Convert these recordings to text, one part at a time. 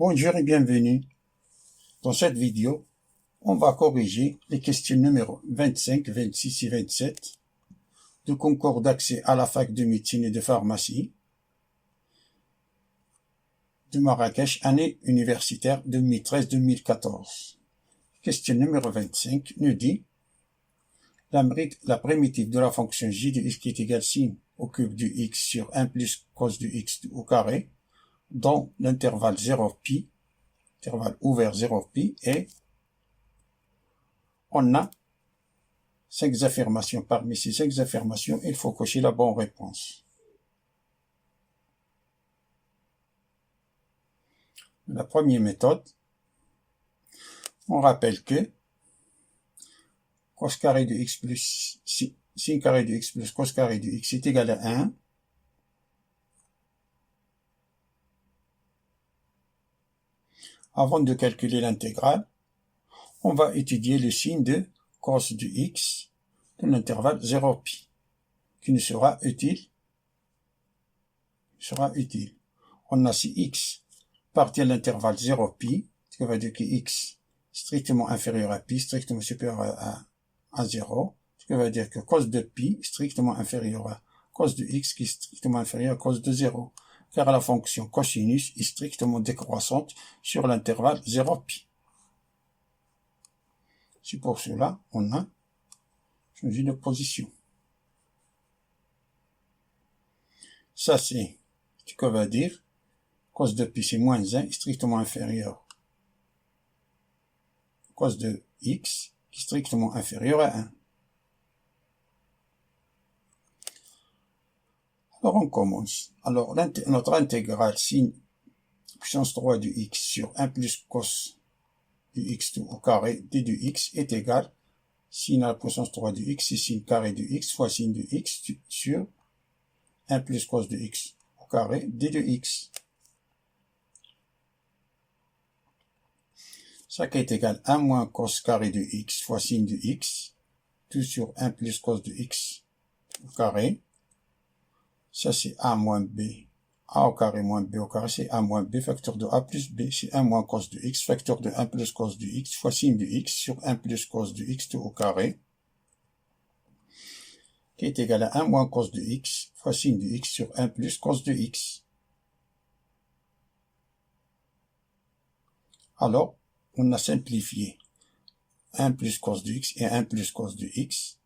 Bonjour et bienvenue. Dans cette vidéo, on va corriger les questions numéro 25, 26 et 27 du concours d'accès à la fac de médecine et de pharmacie de Marrakech, année universitaire 2013-2014. Question numéro 25 nous dit la primitive de la fonction j de x qui est égale sin au cube du x sur 1 plus cos du x au carré dans l'intervalle 0pi, intervalle ouvert 0pi, et on a 5 affirmations. Parmi ces 5 affirmations, il faut cocher la bonne réponse. La première méthode, on rappelle que cos carré de x plus sin carré de x plus cos carré de x est égal à 1. Avant de calculer l'intégrale, on va étudier le signe de cos de x de l'intervalle 0pi, qui nous sera utile. On a si x partit à l'intervalle 0pi, ce qui veut dire que x strictement inférieur à pi, strictement supérieur à 0, ce qui veut dire que cos de pi strictement inférieur à cos de x qui est strictement inférieur à cos de 0, car la fonction cosinus est strictement décroissante sur l'intervalle 0pi. C'est pour cela on a changé de position. Ça c'est ce que va dire cos de pi c'est moins 1 est strictement inférieur à cos de x qui est strictement inférieur à 1. Alors on commence. Alors notre intégrale sin puissance 3 du x sur 1 plus cos du x au carré d de x est égal sin à la puissance 3 du x, c'est sin carré du x fois sin de x sur 1 plus cos de x au carré d de x. Ça qui est égal à 1 moins cos carré de x fois sin de x, tout sur 1 plus cos de x au carré. Ça c'est a moins b, a au carré moins b au carré, c'est a moins b, facteur de a plus b, c'est 1 moins cos de x, facteur de 1 plus cos de x fois sin de x sur 1 plus cos de x tout au carré, qui est égal à 1 moins cos de x fois sin de x sur 1 plus cos de x. Alors, on a simplifié 1 plus cos de x et 1 plus cos de x,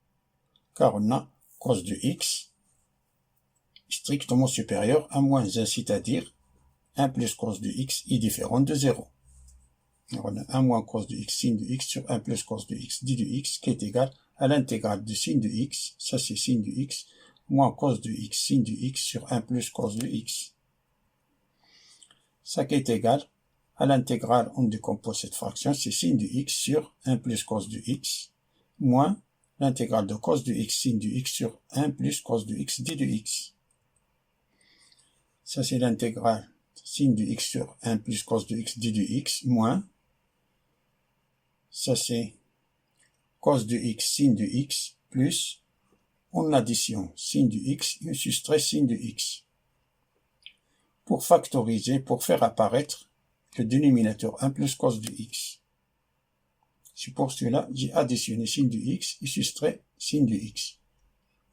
car on a cos de x strictement supérieur à moins 1, c'est-à-dire 1 plus cos de x est différent de 0. Alors on a 1 moins cos de x sin de x sur 1 plus cos de x d de x qui est égal à l'intégrale de sin de x, ça c'est sin de x, moins cos de x sin de x sur 1 plus cos de x. Ça qui est égal à l'intégrale, on décompose cette fraction, c'est sin de x sur 1 plus cos de x, moins l'intégrale de cos de x sin de x sur 1 plus cos de x d de x. Ça c'est l'intégrale sin de x sur 1 plus cos de x d de x, moins, ça c'est cos de x sin de x, plus, en addition sin de x, et soustrait sin de x. Pour factoriser, pour faire apparaître le dénominateur 1 plus cos de x. C'est pour cela que j'ai additionné sin de x et soustrait sin de x.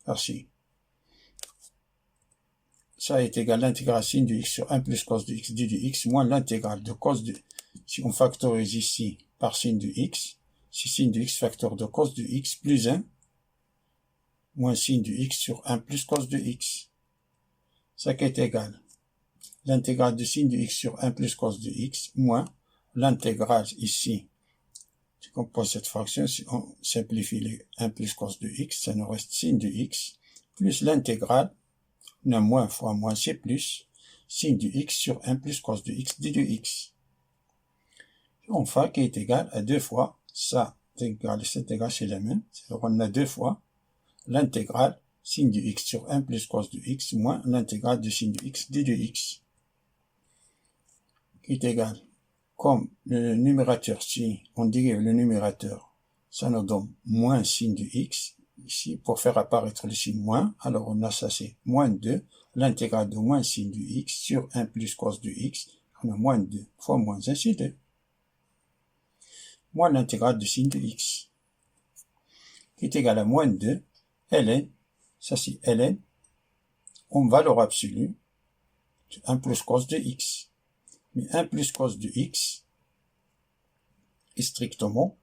Merci. Ça est égal à l'intégrale sin de x sur 1 plus cos de x d de x moins l'intégrale de cos de... Si on factorise ici par sin de x, c'est sin de x facteur de cos de x plus 1 moins sin de x sur 1 plus cos de x. Ça qui est égal l'intégrale de sin de x sur 1 plus cos de x moins l'intégrale ici. Si on compose cette fraction, si on simplifie les 1 plus cos de x, ça nous reste sin de x plus l'intégrale, on a moins fois moins, c'est plus, sin de x sur 1 plus cos de x d de x. Enfin, qui est égal à 2 fois, ça, cette intégrale, c'est la même. Alors, on a 2 fois l'intégrale sin de x sur 1 plus cos de x moins l'intégrale de sin de x d de x. Qui est égal, comme le numérateur, si on dérive le numérateur, ça nous donne moins sin de x. Ici, pour faire apparaître le signe moins, alors on a ça, c'est moins 2, l'intégrale de moins sin de x sur 1 plus cos de x, On a moins 2 fois moins 1, c'est 2. Moins l'intégrale de sin de x, qui est égal à moins 2, ln, ça c'est ln, en valeur absolue, 1 plus cos de x. Mais 1 plus cos de x est strictement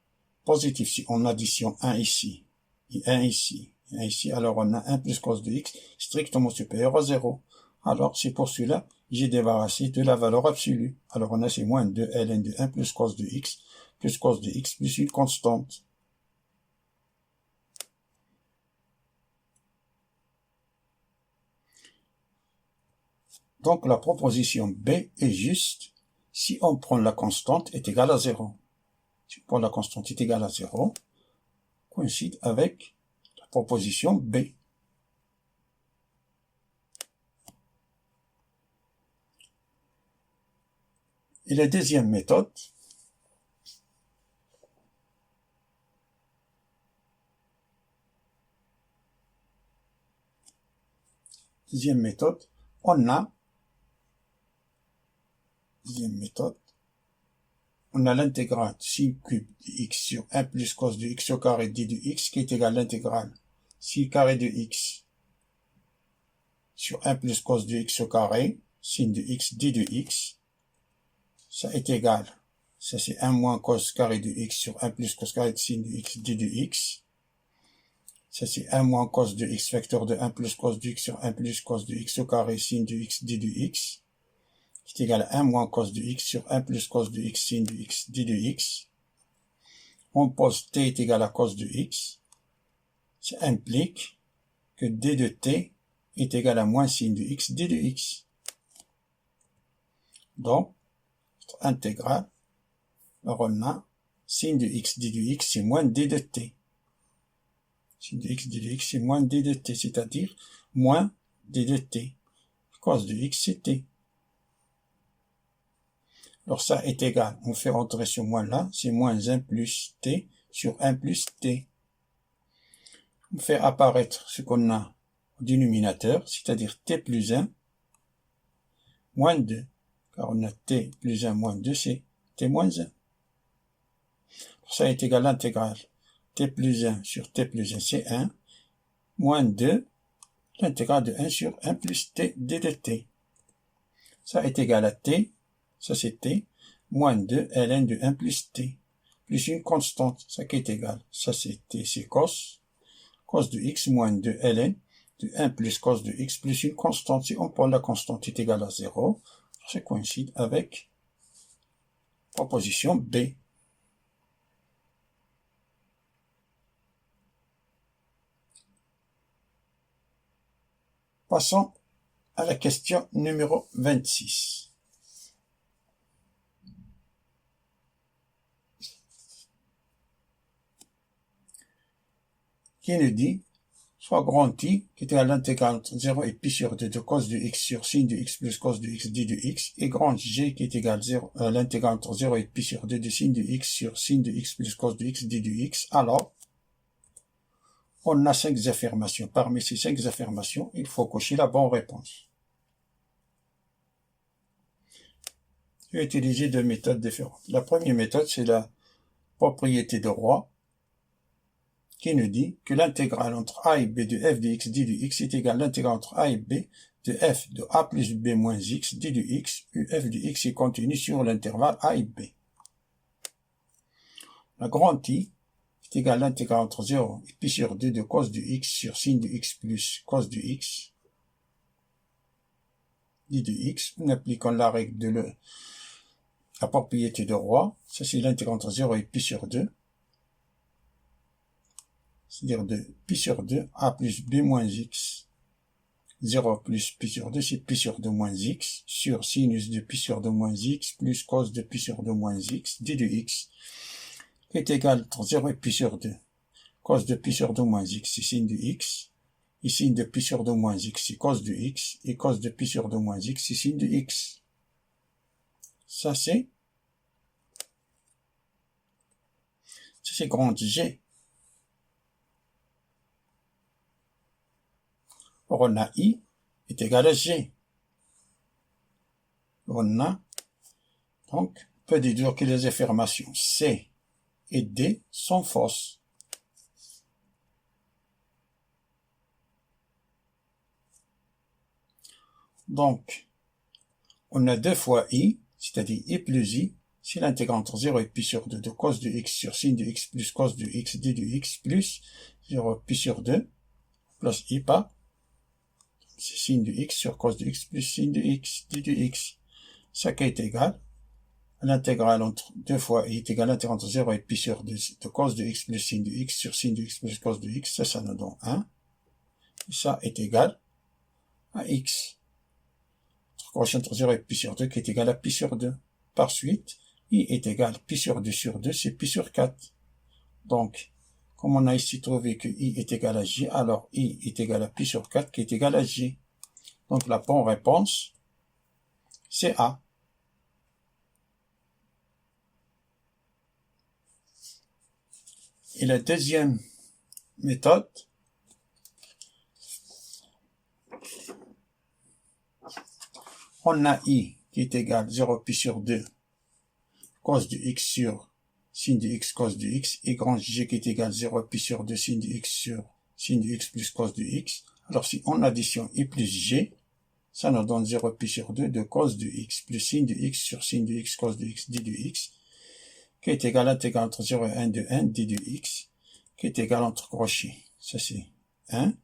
positif. Si on additionne 1 ici, et 1 ici, et 1 ici, alors on a 1 plus cos de x strictement supérieur à 0. Alors c'est pour cela que j'ai débarrassé de la valeur absolue. Alors on a c'est moins 2 ln de 1 plus cos de x plus une constante. Donc la proposition B est juste si on prend la constante est égale à 0. Si on prend la constante est égale à 0, coïncide avec la proposition B. Et la deuxième méthode, on a l'intégrale sin cube de x sur 1 plus cos de x au carré d de x qui est égal à l'intégrale sin carré de x sur 1 plus cos de x au carré sin de x d de x. Ça est égal, ça c'est 1 moins cos carré de x sur 1 plus cos carré de sin de x d de x. Ça c'est 1 moins cos de x vecteur de 1 plus cos de x sur 1 plus cos de x au carré sin de x d de x. Qui est égal à 1 moins cos de x sur 1 plus cos de x sin de x d de x. On pose t est égal à cos de x. Ça implique que d de t est égal à moins sin de x d de x. Donc, notre intégrale, on a sin de x d de x, c'est moins d de t. Sin de x d de x, c'est moins d de t, c'est-à-dire moins d de t. Cos de x, c'est t. Alors ça est égal, on fait rentrer ce moins là, c'est moins 1 plus t sur 1 plus t. On fait apparaître ce qu'on a au dénominateur, c'est-à-dire t plus 1 moins 2. Car on a t plus 1 moins 2, c'est t moins 1. Alors ça est égal à l'intégrale. T plus 1 sur t plus 1, c'est 1. Moins 2, l'intégrale de 1 sur 1 plus t d de t. Ça est égal à t, ça c'est t, moins 2 ln de 1 plus t, plus une constante, ça qui est égal. Ça c'est t, c'est cos de x moins 2 ln de 1 plus cos de x plus une constante. Si on prend la constante est égale à 0, ça coïncide avec proposition B. Passons à la question numéro 26. Qui nous dit, soit grand I, qui est à l'intégrale entre 0 et pi sur 2 de cos de x sur sin de x plus cos de x d de x, et grand G qui est égal à l'intégrale entre 0 et pi sur 2 de sin de x sur sin de x plus cos de x d de x, alors, on a 5 affirmations. Parmi ces 5 affirmations, il faut cocher la bonne réponse. Je vais utiliser deux méthodes différentes. La première méthode, c'est la propriété de Roy, qui nous dit que l'intégrale entre a et b de f de x d de x est égale à l'intégrale entre a et b de f de a plus b moins x d de x, où f de x est contenu sur l'intervalle a et b. La grande I est égale à l'intégrale entre 0 et pi sur 2 de cos de x sur sin de x plus cos de x d de x, en appliquant la règle de la propriété de Roy. Ça c'est l'intégrale entre 0 et pi sur 2. C'est-à-dire de pi sur 2, a plus b moins x. 0 plus pi sur 2, c'est pi sur 2 moins x, sur sinus de pi sur 2 moins x, plus cos de pi sur 2 moins x, d de x, qui est égal entre 0 et pi sur 2. Cos de pi sur 2 moins x, c'est sin de x, et sin de pi sur 2 moins x, c'est cos de x, et cos de pi sur 2 moins x, c'est sin de x. Ça c'est grand G. On a I est égal à G. On a Donc, on peut déduire que les affirmations C et D sont fausses. Donc, on a 2 fois I, c'est-à-dire I plus I, si l'intégrale entre 0 et pi sur 2 de cos de x sur sin de x plus cos de x d de x plus 0 pi sur 2 plus I par c'est sin de x sur cos de x plus sin de x d de x. Ça qui est égal à l'intégrale entre 2 fois I est égal à l'intégrale entre 0 et pi sur 2 de cos de x plus sin de x sur sin de x plus cos de x. Ça nous donne 1. Et ça est égal à x. Croissant entre 0 et pi sur 2 qui est égal à pi sur 2. Par suite, I est égal à pi sur 2, c'est pi sur 4. Donc, comme on a ici trouvé que I est égal à J, alors I est égal à pi sur 4 qui est égal à J. Donc la bonne réponse, c'est A. Et la deuxième méthode, on a I qui est égal à 0 pi sur 2 cos de x sur sin de x cos de x et grand G qui est égal à 0 pi sur 2 sin de x sur sin de x plus cos de x. Alors si on additionne I plus G, ça nous donne 0 pi sur 2 de cos de x plus sin de x sur sin de x cos de x d de x qui est égal à l'intégrale entre 0 et 1 de 1 d de x qui est égal entre crochets. Ça c'est 1,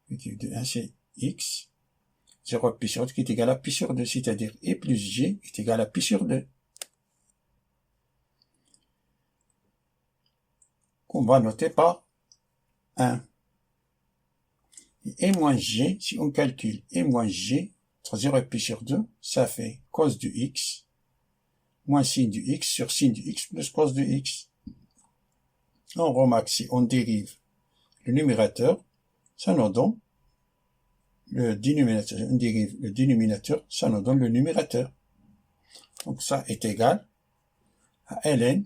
de 1 c'est x, 0 pi sur 2 qui est égal à pi sur 2, c'est-à-dire I plus G est égal à pi sur 2. Qu'on va noter par 1. Et moins G, si on calcule et moins G, entre 0 et pi sur 2, ça fait cos de x, moins sin de x sur sin de x plus cos de x. On remarque si on dérive le numérateur, ça nous donne le dénominateur. On dérive le dénominateur, ça nous donne le numérateur. Donc ça est égal à ln,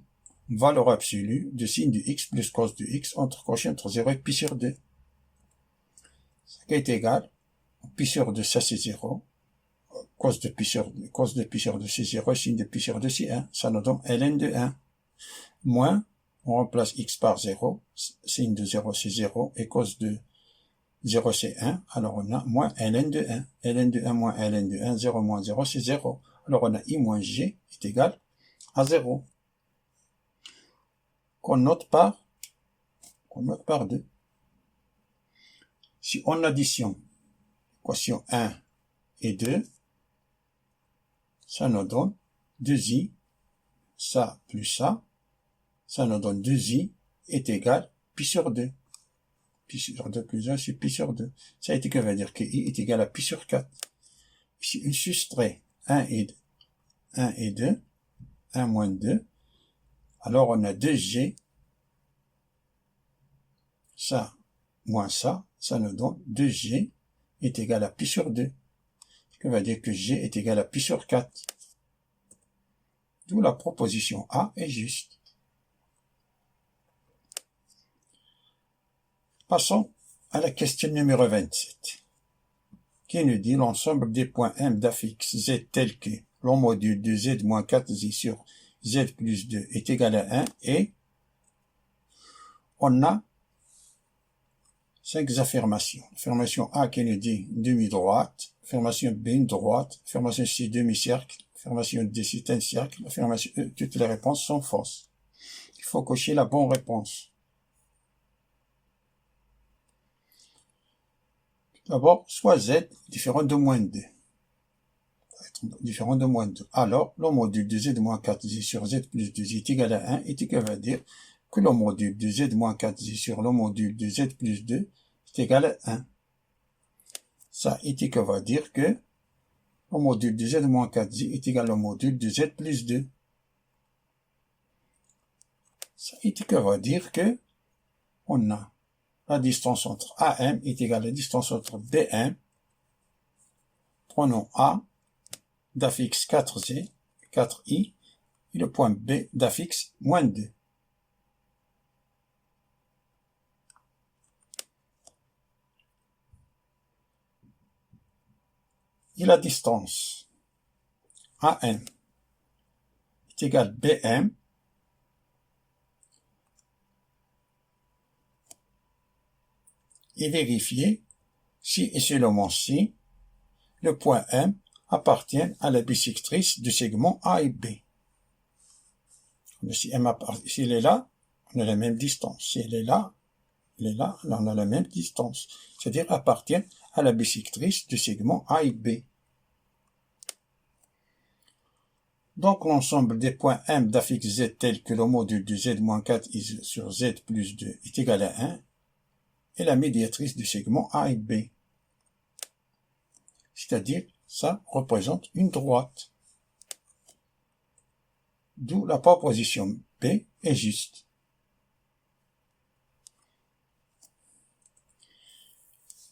valeur absolue de sin de x plus cos de x entre crochet entre 0 et pi sur 2. Ce qui est égal, pi sur 2 ça c'est 0, cos de pi sur 2 c'est 0, sin de pi sur 2 c'est 1, ça nous donne ln de 1. Moins, on remplace x par 0, sin de 0 c'est 0, et cos de 0 c'est 1, alors on a moins ln de 1. ln de 1 moins ln de 1, 0 moins 0 c'est 0. Alors on a I moins G est égal à 0. Qu'on note par 2. Si on additionne équation 1 et 2, ça nous donne 2i, ça plus ça nous donne 2i est égal pi sur 2. Pi sur 2 plus 1, c'est pi sur 2. Ça a été que va dire que i est égal à pi sur 4. Si on soustrait 1 et 2, 1 moins 2, alors on a 2g, ça moins ça nous donne 2g est égal à pi sur 2. Ce qui va dire que g est égal à pi sur 4. D'où la proposition A est juste. Passons à la question numéro 27, qui nous dit l'ensemble des points M d'affixe Z tel que l'on module de Z moins 4Z sur Z plus 2 est égal à 1 et on a 5 affirmations. Affirmation A qui nous dit demi-droite, affirmation B une droite, affirmation C demi-cercle, affirmation D c'est un cercle, affirmation E, toutes les réponses sont fausses. Il faut cocher la bonne réponse. D'abord, soit Z différent de moins 2. Différent de moins 2. Alors, le module de Z moins 4Z sur Z plus 2 est égal à 1 et que va dire que le module de Z moins 4Z sur le module de Z plus 2 est égal à 1. Ça est que va dire que le module de Z moins 4Z est égal au module de Z plus 2. Ça est que va dire que on a la distance entre AM est égale à la distance entre BM. Prenons A d'affixe 4Z, 4I, et le point B d'affixe moins 2. Et la distance AM est égal BM et vérifier si et seulement si le point M appartient à la bisectrice du segment A et B. Si M s'il est là, on a la même distance. Si elle est là, là, on a la même distance. C'est-à-dire appartient à la bisectrice du segment A et B. Donc l'ensemble des points M d'affixe Z tel que le module de Z-4 sur Z plus 2 est égal à 1 est la médiatrice du segment A et B. C'est-à-dire, ça représente une droite. D'où la proposition B est juste.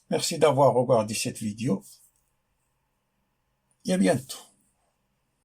Merci d'avoir regardé cette vidéo et à bientôt.